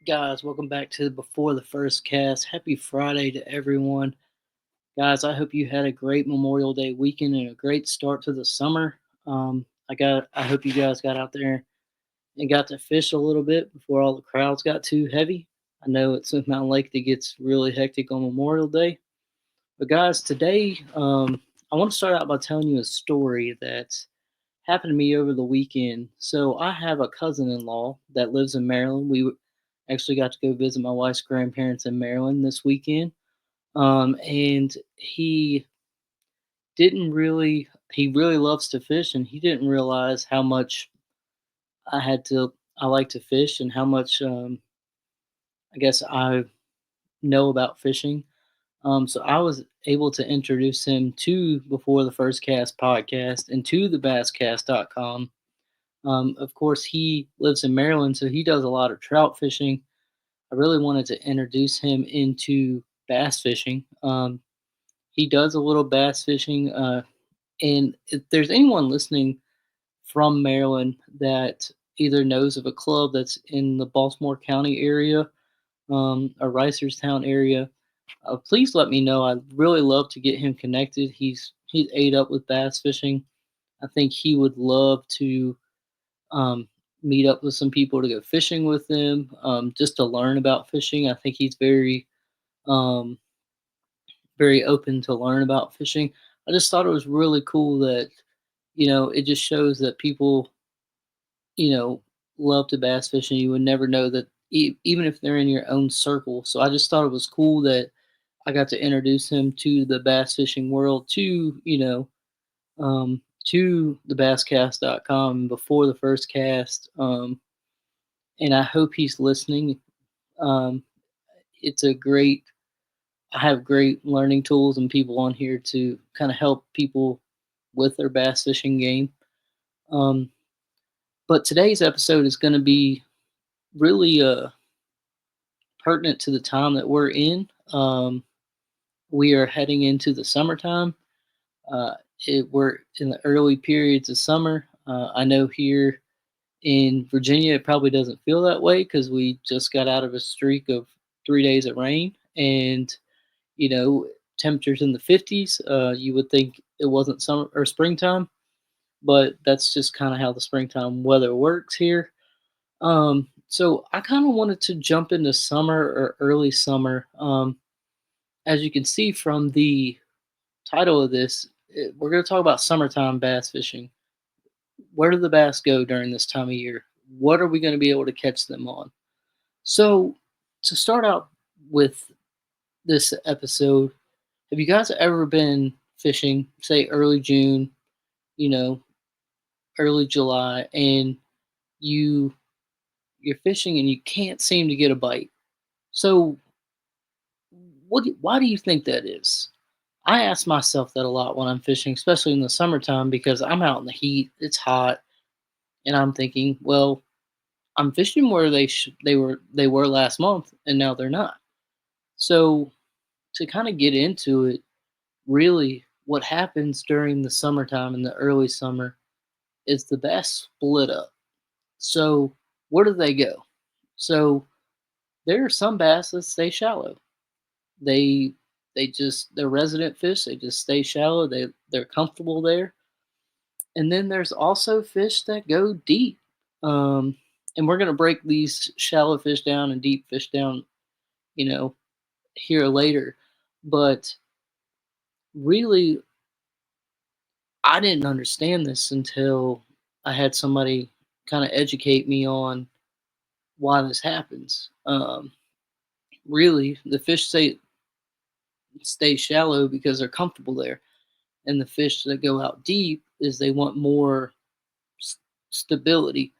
Guys, welcome back to Before the First Cast. Happy Friday to everyone. Guys, I hope you had a great Memorial Day weekend and a great start to the summer. I hope you guys got out there and got to fish a little bit before all the crowds got too heavy. I know at Smith Mountain Lake that gets really hectic on Memorial Day. But guys, today I want to start out by telling you a story that happened to me over the weekend. So I have a cousin-in-law that lives in Maryland. Actually got to go visit my wife's grandparents in Maryland this weekend. And he really loves to fish, and he didn't realize how much I like to fish and how much I guess I know about fishing. So I was able to introduce him to Before the First Cast podcast and to the basscast.com. Of course, he lives in Maryland, so he does a lot of trout fishing. I really wanted to introduce him into bass fishing. He does a little bass fishing, and if there's anyone listening from Maryland that either knows of a club that's in the Baltimore County area or Reisterstown area, please let me know. I'd really love to get him connected. He's ate up with bass fishing. I think he would love to um, meet up with some people to go fishing with them, just to learn about fishing. I think he's um, very open to learn about fishing. I just thought it was really cool that it just shows that people you know love to bass fish, and you would never know that even if they're in your own circle. So I just thought it was cool that I got to introduce him to the bass fishing world, to the basscast.com before the first cast. And I hope he's listening. Um, it's a great I have great learning tools and people on here to kind of help people with their bass fishing game. Um, but today's episode is going to be really pertinent to the time that we're in. We are heading into the summertime. Uh, we're in the early periods of summer. I know here in Virginia, it probably doesn't feel that way because we just got out of a streak of 3 days of rain, and you know, temperatures in the 50s. You would think it wasn't summer or springtime, but that's just kind of how the springtime weather works here. So I kind of wanted to jump into summer or early summer. As you can see from the title of this, we're going to talk about summertime bass fishing. Where do the bass go during this time of year? What are we going to be able to catch them on? So, to start out with this episode, have you guys ever been fishing, say early June, you know, early July, and you you're fishing and you can't seem to get a bite? So, why do you think that is? I ask myself that a lot when I'm fishing, especially in the summertime, because I'm out in the heat, it's hot, and I'm thinking, well, I'm fishing where they were last month, and now they're not. So, to kind of get into it, really, what happens during the summertime in the early summer is the bass split up. So where do they go? So there are some bass that stay shallow. They they're resident fish. They just stay shallow. They're comfortable there. And then there's also fish that go deep. Um, and we're gonna break these shallow fish down and deep fish down, you know, here later. But really, I didn't understand this until I had somebody kind of educate me on why this happens. Really, the fish stay shallow because they're comfortable there, and the fish that go out deep is they want more s- stability,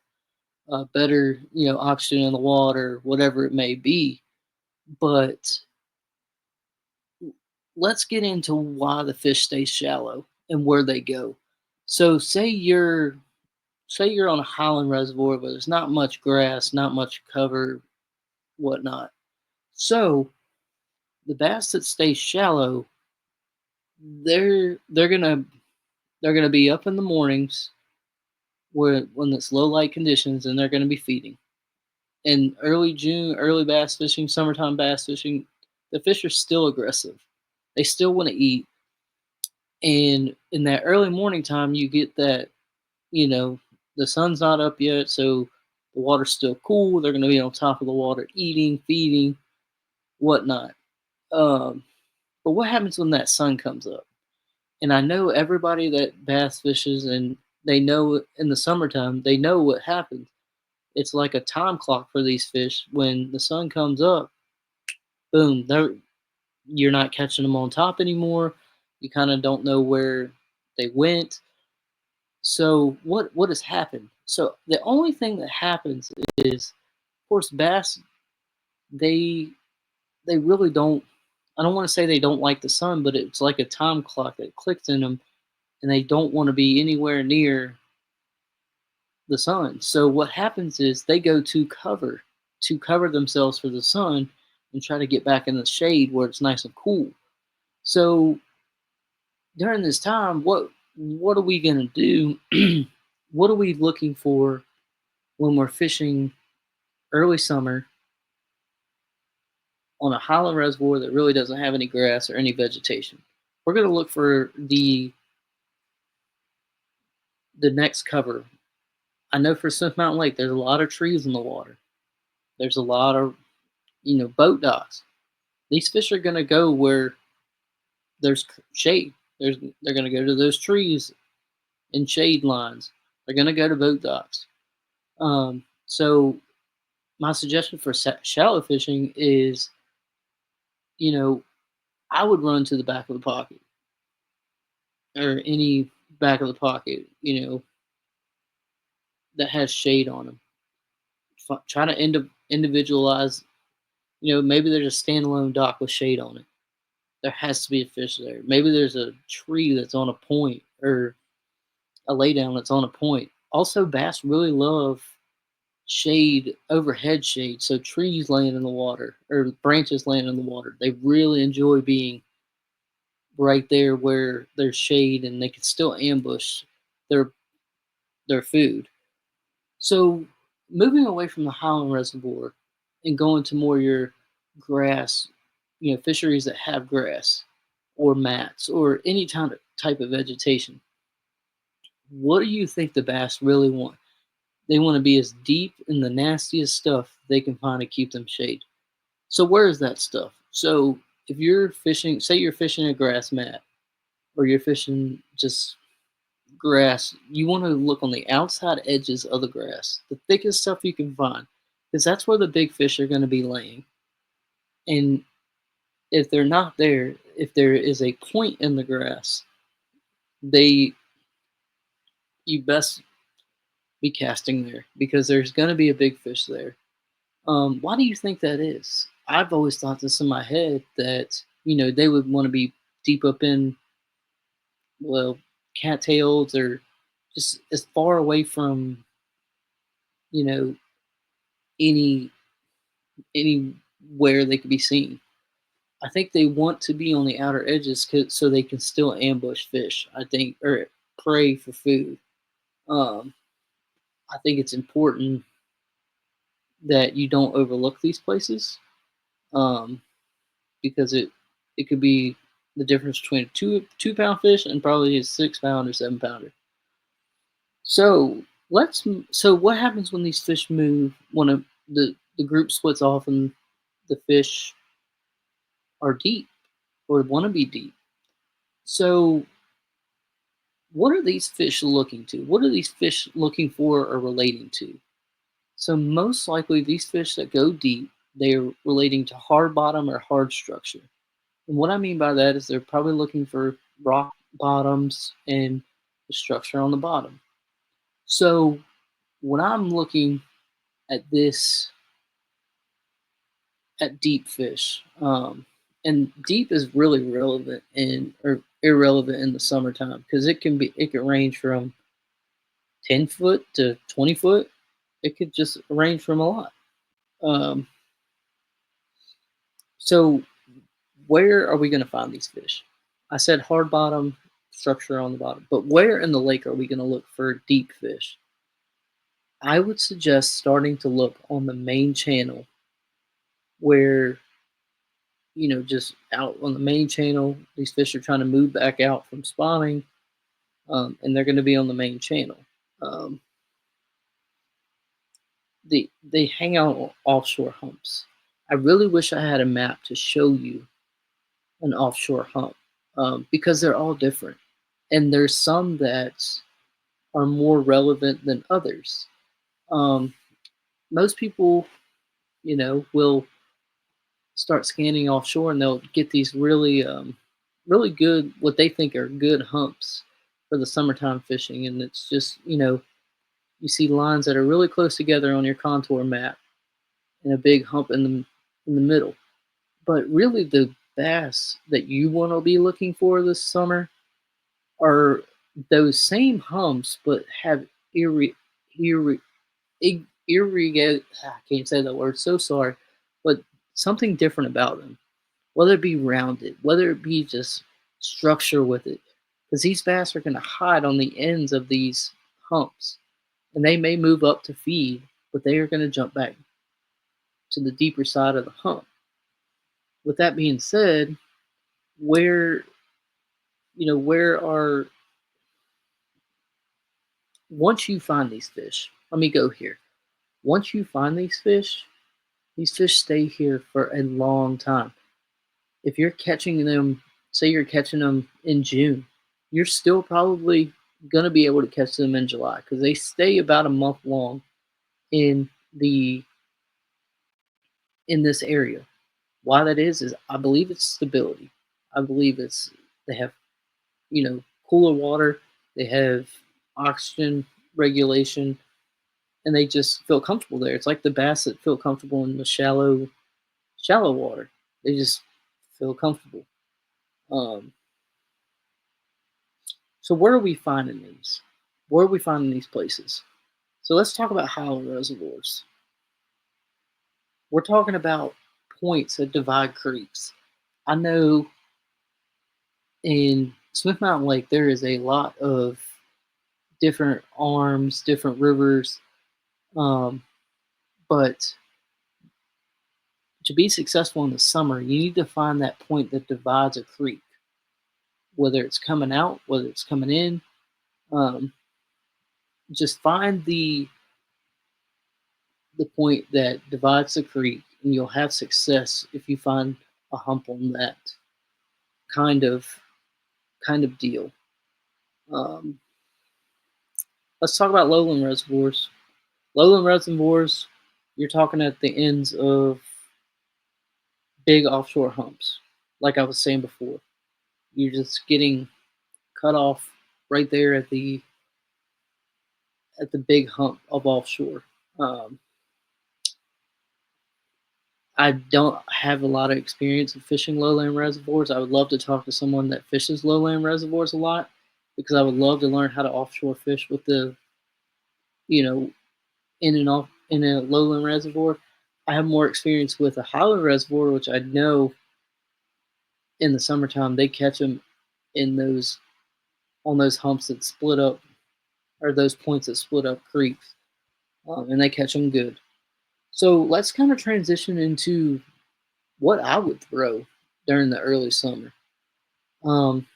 better oxygen in the water, whatever it may be. But let's get into why the fish stay shallow and where they go. So say you're on a highland reservoir where there's not much grass, not much cover, whatnot. So the bass that stay shallow, they're gonna be up in the mornings when it's low light conditions, and they're gonna be feeding. in early June, early bass fishing, summertime bass fishing, the fish are still aggressive. They still want to eat. And in that early morning time, you get that, you know, the sun's not up yet, so the water's still cool. They're going to be on top of the water, eating, feeding, whatnot. Um, but what happens when that sun comes up? And I know everybody that bass fishes, and they know in the summertime, they know what happens. It's like a time clock for these fish. When the sun comes up, boom, you're not catching them on top anymore. You kind of don't know where they went. So what has happened? So the only thing that happens is, of course, bass, they they really don't. I don't want to say they don't like the sun, but it's like a time clock that clicks in them, and they don't want to be anywhere near the sun. So what happens is they go to cover themselves for the sun and try to get back in the shade where it's nice and cool. So during this time, what are we gonna do? What are we looking for when we're fishing early summer on a highland reservoir that really doesn't have any grass or any vegetation? We're gonna look for the next cover. I know for Smith Mountain Lake, there's a lot of trees in the water. There's a lot of, boat docks. These fish are gonna go where there's shade. They're gonna go to those trees and shade lines. They're gonna go to boat docks. So my suggestion for shallow fishing is, you know, I would run to the back of the pocket or any back of the pocket, that has shade on them. Try to individualize. Maybe there's a standalone dock with shade on it. There has to be a fish there. Maybe there's a tree that's on a point, or a laydown that's on a point. Also, bass really love shade, overhead shade, so trees laying in the water or branches laying in the water. They really enjoy being right there where there's shade and they can still ambush their their food. So moving away from the Highland Reservoir and going to more your grass, fisheries that have grass or mats or any type of vegetation. What do you think the bass really want? They want to be as deep in the nastiest stuff they can find to keep them shade. So where is that stuff? So if you're fishing, say you're fishing a grass mat or you're fishing just grass, you want to look on the outside edges of the grass, the thickest stuff you can find, because that's where the big fish are going to be laying. And if they're not there, if there is a point in the grass, they you best be casting there because there's going to be a big fish there. Why do you think that is? I've always thought this in my head that they would want to be deep up in, well, cattails or just as far away from you know any anywhere they could be seen. I think they want to be on the outer edges so they can still ambush fish. I think, or prey for food. Um, I think it's important that you don't overlook these places, um, because it could be the difference between a two pound fish and probably a 6 pound or 7 pounder. So so what happens when these fish move when the group splits off and the fish are deep or want to be deep? So what are these fish looking to? What are these fish looking for or relating to? So most likely these fish that go deep, they're relating to hard bottom or hard structure. And what I mean by that is they're probably looking for rock bottoms and the structure on the bottom. So when I'm looking at this at deep fish, and deep is really relevant in or irrelevant in the summertime because it can range from 10 foot to 20 foot. It could just range from a lot. Um, so where are we going to find these fish? I said hard bottom structure on the bottom, but where in the lake are we going to look for deep fish? I would suggest starting to look on the main channel where, just out on the main channel, these fish are trying to move back out from spawning, and they're going to be on the main channel. Um, they hang out on offshore humps. I really wish I had a map to show you an offshore hump, because they're all different, and there's some that are more relevant than others. Um, Most people, will start scanning offshore and they'll get these really good, what they think are good humps for the summertime fishing, and it's just you see lines that are really close together on your contour map and a big hump in the middle. But really, the bass that you want to be looking for this summer are those same humps, but have irri, irri, irrigate. I can't say that word. So sorry, but something different about them. Whether it be rounded, whether it be just structure with it, because these bass are going to hide on the ends of these humps, and they may move up to feed, but they are going to jump back to the deeper side of the hump. With that being said, where where are once you find these fish, let me go here. Once you find these fish stay here for a long time. If you're catching them, say you're catching them in June, you're still probably going to be able to catch them in July because they stay about a month long in the in this area. Why that is I believe it's stability. I believe it's they have, cooler water, they have oxygen regulation, and they just feel comfortable there. It's like the bass that feel comfortable in the shallow water. They just feel comfortable. Um, so where are we finding these? Where are we finding these places? So let's talk about Highland reservoirs. We're talking about points that divide creeks. I know in Smith Mountain Lake there is a lot of different arms, different rivers, um, but to be successful in the summer, you need to find that point that divides a creek, whether it's coming out, whether it's coming in. Um, just find the point that divides the creek, and you'll have success if you find a hump on that kind of kind of deal. Um, let's talk about lowland reservoirs. Lowland reservoirs, you're talking at the ends of big offshore humps. Like I was saying before, you're just getting cut off right there at the big hump of offshore. Um, I don't have a lot of experience in fishing lowland reservoirs. I would love to talk to someone that fishes lowland reservoirs a lot because I would love to learn how to offshore fish with the, you know, in and off in a lowland reservoir. I have more experience with a highland reservoir, which I know in the summertime they catch them in those on those humps that split up, or those points that split up creeks, and they catch them good. So let's kind of transition into what I would throw during the early summer. Um,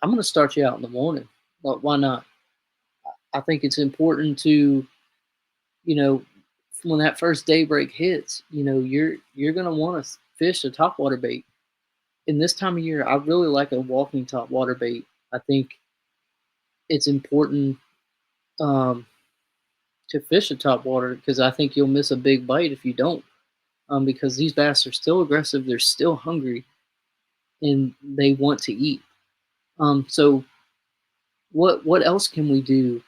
I'm going to start you out in the morning, but why not? I think it's important to, you know, when that first daybreak hits, you're going to want to fish a topwater bait. In this time of year, I really like a walking topwater bait. I think it's important, um, to fish a topwater because I think you'll miss a big bite if you don't. Because these bass are still aggressive, they're still hungry, and they want to eat. So what else can we do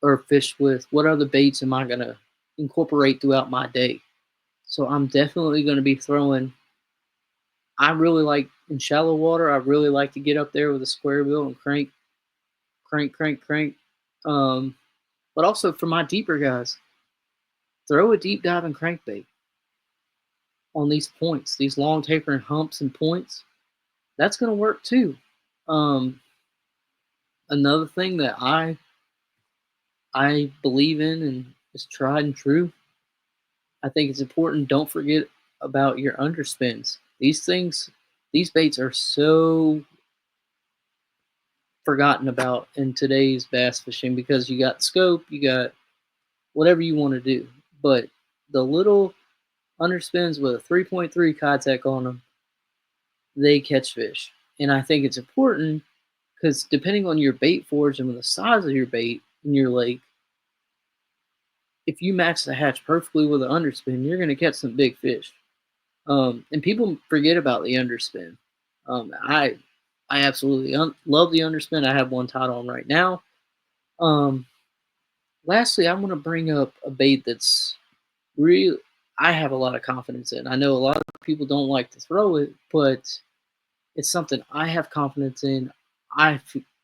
or fish with? What other baits am I gonna incorporate throughout my day? So I'm definitely gonna be throwing. I really like in shallow water. I really like to get up there with a square bill and crank, crank, crank, crank. Um, but also for my deeper guys, throw a deep diving crankbait on these points, these long tapering humps and points. That's gonna work too. Um, Another thing that I believe in, and is tried and true. I think it's important. Don't forget about your underspins. These things, these baits are so forgotten about in today's bass fishing because you got scope, you got whatever you want to do. But the little underspins with a 3.3 contact on them, they catch fish. And I think it's important because depending on your bait forage and the size of your bait in your lake, if you max the hatch perfectly with an underspin, you're going to catch some big fish. And people forget about the underspin. I absolutely love the underspin. I have one tied on right now. Um, Lastly, I want to bring up a bait that's real. I have a lot of confidence in. I know a lot of people don't like to throw it, but it's something I have confidence in.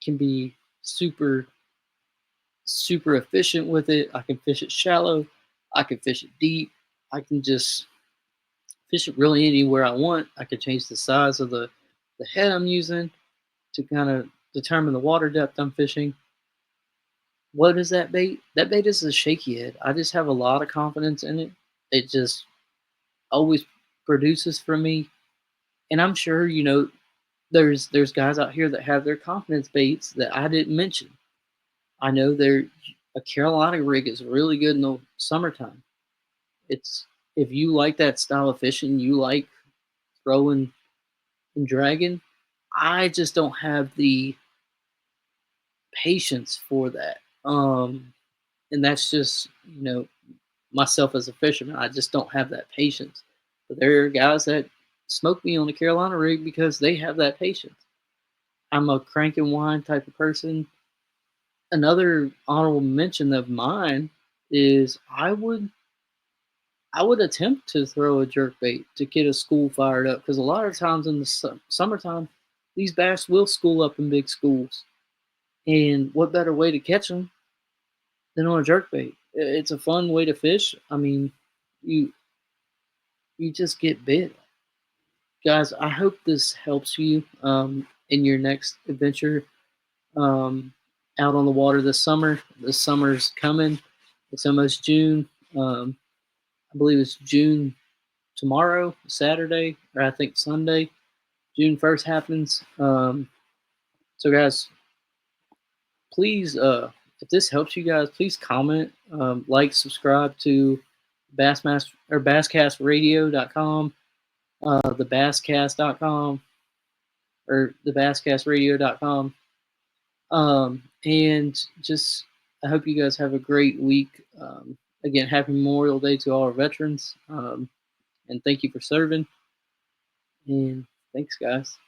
Can be super super efficient with it. I can fish it shallow. I can fish it deep. I can just fish it really anywhere I want. I can change the size of the head I'm using to kind of determine the water depth I'm fishing. What is that bait? That bait is a shaky head. I just have a lot of confidence in it. It just always produces for me. And I'm sure, there's guys out here that have their confidence baits that I didn't mention. I know a Carolina rig is really good in the summertime. It's if you like that style of fishing, you like throwing and dragging. I just don't have the patience for that. And that's just myself as a fisherman. I just don't have that patience. But there are guys that smoke me on the Carolina rig because they have that patience. I'm a crank and whine type of person. Another honorable mention of mine is I would attempt to throw a jerk bait to get a school fired up because a lot of times in the summertime, these bass will school up in big schools. And what better way to catch them than on a jerk bait? It's a fun way to fish. I mean, you you just get bit, guys. I hope this helps you in your next adventure um, out on the water this summer. The summer's coming. It's almost June. I believe it's June tomorrow, Saturday, or I think Sunday. June 1st happens. So, guys, please, if this helps you guys, please comment, like, subscribe to Bassmaster or BassCastRadio.com, theBassCast.com, or theBassCastRadio.com. And just, I hope you guys have a great week. Again, happy Memorial Day to all our veterans. And thank you for serving. And thanks, guys.